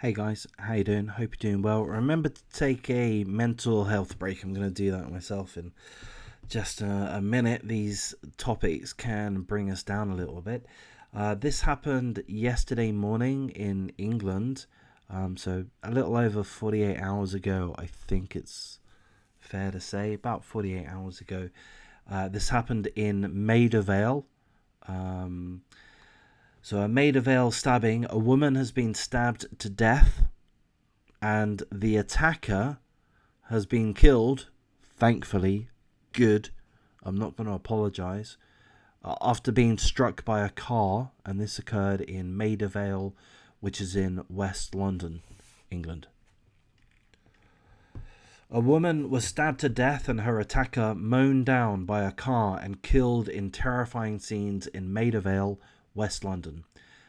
Hey guys, how you doing? Hope you're doing well. Remember to take a mental health break. I'm going to do that myself in just a minute. These topics can bring us down a little bit. This happened yesterday morning in England, so a little over 48 hours ago, I think it's fair to say, about 48 hours ago. This happened in Maida Vale. Um, so, a Maida Vale stabbing. A woman has been stabbed to death and the attacker has been killed, thankfully. Good. I'm not going to apologise. After being struck by a car, and this occurred in Maida Vale, which is in West London, England. A woman was stabbed to death and her attacker mown down by a car and killed in terrifying scenes in Maida Vale, West London.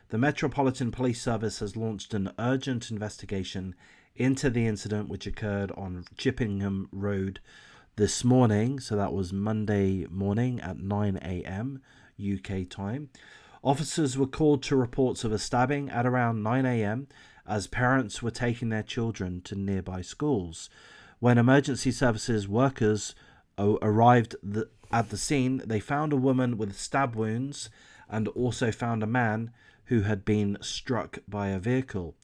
The Metropolitan Police Service has launched an urgent investigation into the incident, which occurred on Chippingham Road this morning. So that was Monday morning at 9 a.m. UK time. Officers were called to reports of a stabbing at around 9 a.m. as parents were taking their children to nearby schools. When emergency services workers arrived at the scene, they found a woman with stab wounds and also found a man who had been struck by a vehicle.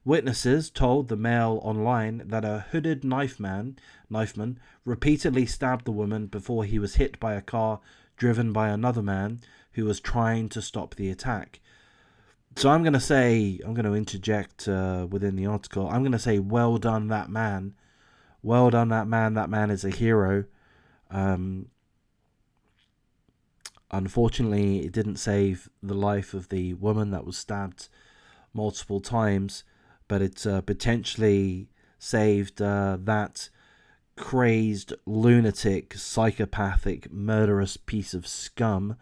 Witnesses told the Mail online that a hooded knifeman repeatedly stabbed the woman before he was hit by a car driven by another man who was trying to stop the attack. So I'm going to interject within the article. I'm going to say, well done, that man. Well done, that man. That man is a hero. Unfortunately, it didn't save the life of the woman that was stabbed multiple times, but it potentially saved that crazed, lunatic, psychopathic, murderous piece of scum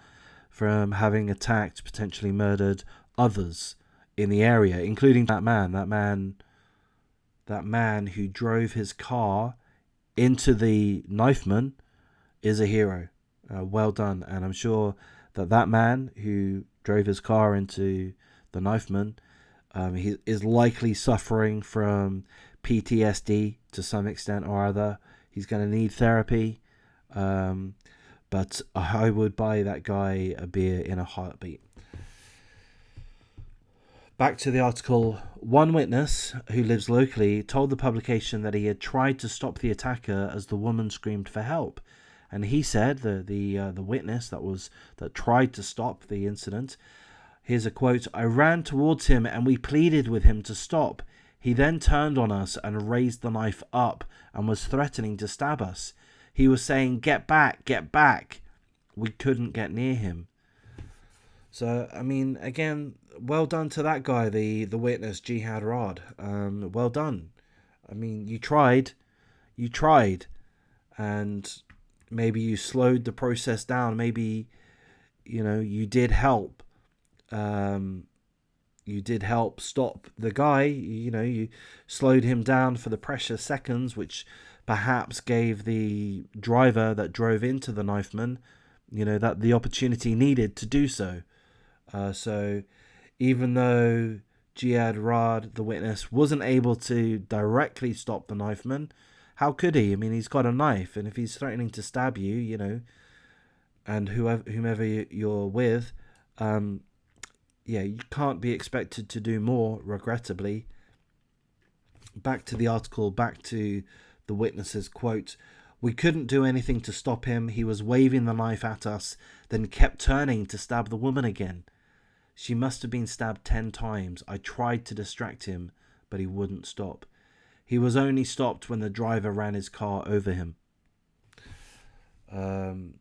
from having attacked, potentially murdered others in the area, including that man. That man who drove his car into the knifeman is a hero. Well done. And I'm sure that man who drove his car into the knifeman, he is likely suffering from PTSD to some extent or other. He's going to need therapy. But I would buy that guy a beer in a heartbeat. Back to the article. One witness who lives locally told the publication that he had tried to stop the attacker as the woman screamed for help. And he said, the witness that tried to stop the incident, here's a quote: "I ran towards him and we pleaded with him to stop. He then turned on us and raised the knife up and was threatening to stab us. He was saying, 'Get back, get back.' We couldn't get near him." So, I mean, again, well done to that guy, the witness, Jihad Rod. Well done. I mean, you tried, and maybe you slowed the process down. Maybe, you did help. You did help stop the guy. You slowed him down for the precious seconds, which perhaps gave the driver that drove into the knifeman, that the opportunity needed to do so. So even though Jihad Rad, the witness, wasn't able to directly stop the knifeman, how could he? I mean, he's got a knife, and if he's threatening to stab you, and whomever you're with, you can't be expected to do more, regrettably. Back to the article, back to the witness's quote: "We couldn't do anything to stop him. He was waving the knife at us, then kept turning to stab the woman again. She must have been stabbed 10 times. I tried to distract him, but he wouldn't stop. He was only stopped when the driver ran his car over him."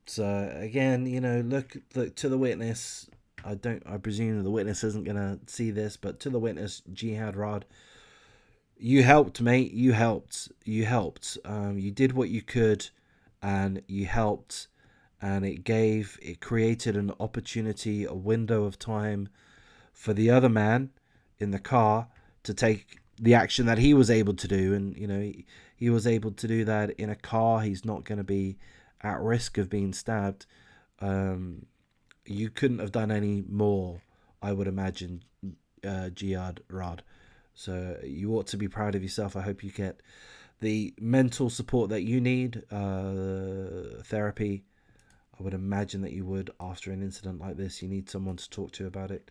So again, look to the witness. I presume the witness isn't gonna see this, but to the witness, Jihad Rad, you helped, mate. You helped. You did what you could, and you helped. And it created an opportunity, a window of time for the other man in the car to take the action that he was able to do. And, he was able to do that in a car. He's not going to be at risk of being stabbed. You couldn't have done any more, I would imagine, Jihad Rad. So you ought to be proud of yourself. I hope you get the mental support that you need, therapy. I would imagine that you would after an incident like this. You need someone to talk to about it.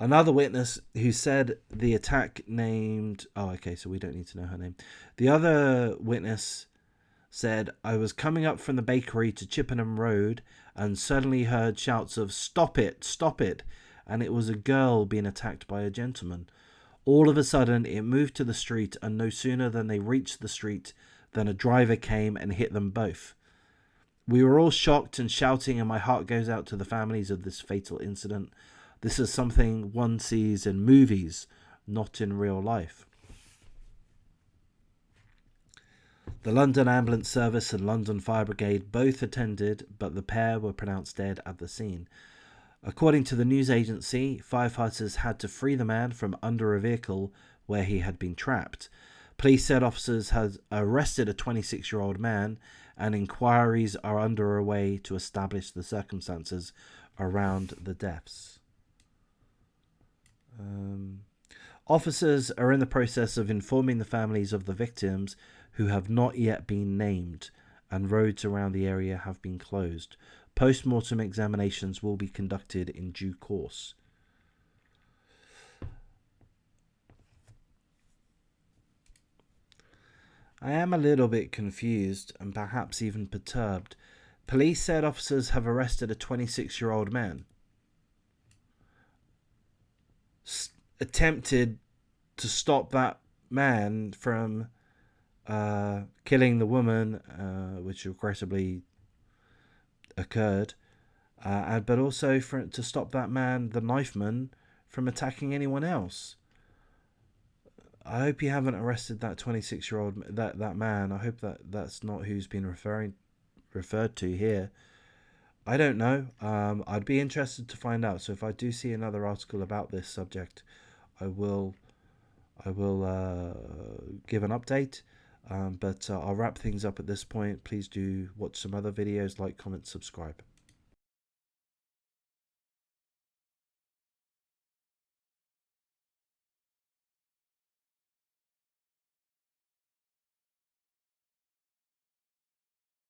Another witness who said the attack named... Oh, okay, so we don't need to know her name. The other witness said, I was coming up from the bakery to Chippenham Road and suddenly heard shouts of, stop it, stop it. And it was a girl being attacked by a gentleman. All of a sudden, it moved to the street, and no sooner than they reached the street than a driver came and hit them both. We were all shocked and shouting, and my heart goes out to the families of this fatal incident. This is something one sees in movies, not in real life. The London Ambulance Service and London Fire Brigade both attended, but the pair were pronounced dead at the scene. According to the news agency, firefighters had to free the man from under a vehicle where he had been trapped. Police said officers had arrested a 26-year-old man, and inquiries are underway to establish the circumstances around the deaths. Officers are in the process of informing the families of the victims, who have not yet been named, and roads around the area have been closed. Post-mortem examinations will be conducted in due course. I am a little bit confused and perhaps even perturbed. Police said officers have arrested a 26-year-old man. Attempted to stop that man from killing the woman, which regrettably occurred, but also to stop that man, the knifeman, from attacking anyone else. I hope you haven't arrested that 26-year-old, that man. I hope that's not who's been referred to here. I don't know. I'd be interested to find out. So if I do see another article about this subject, I will give an update. But I'll wrap things up at this point. Please do watch some other videos, like, comment, subscribe.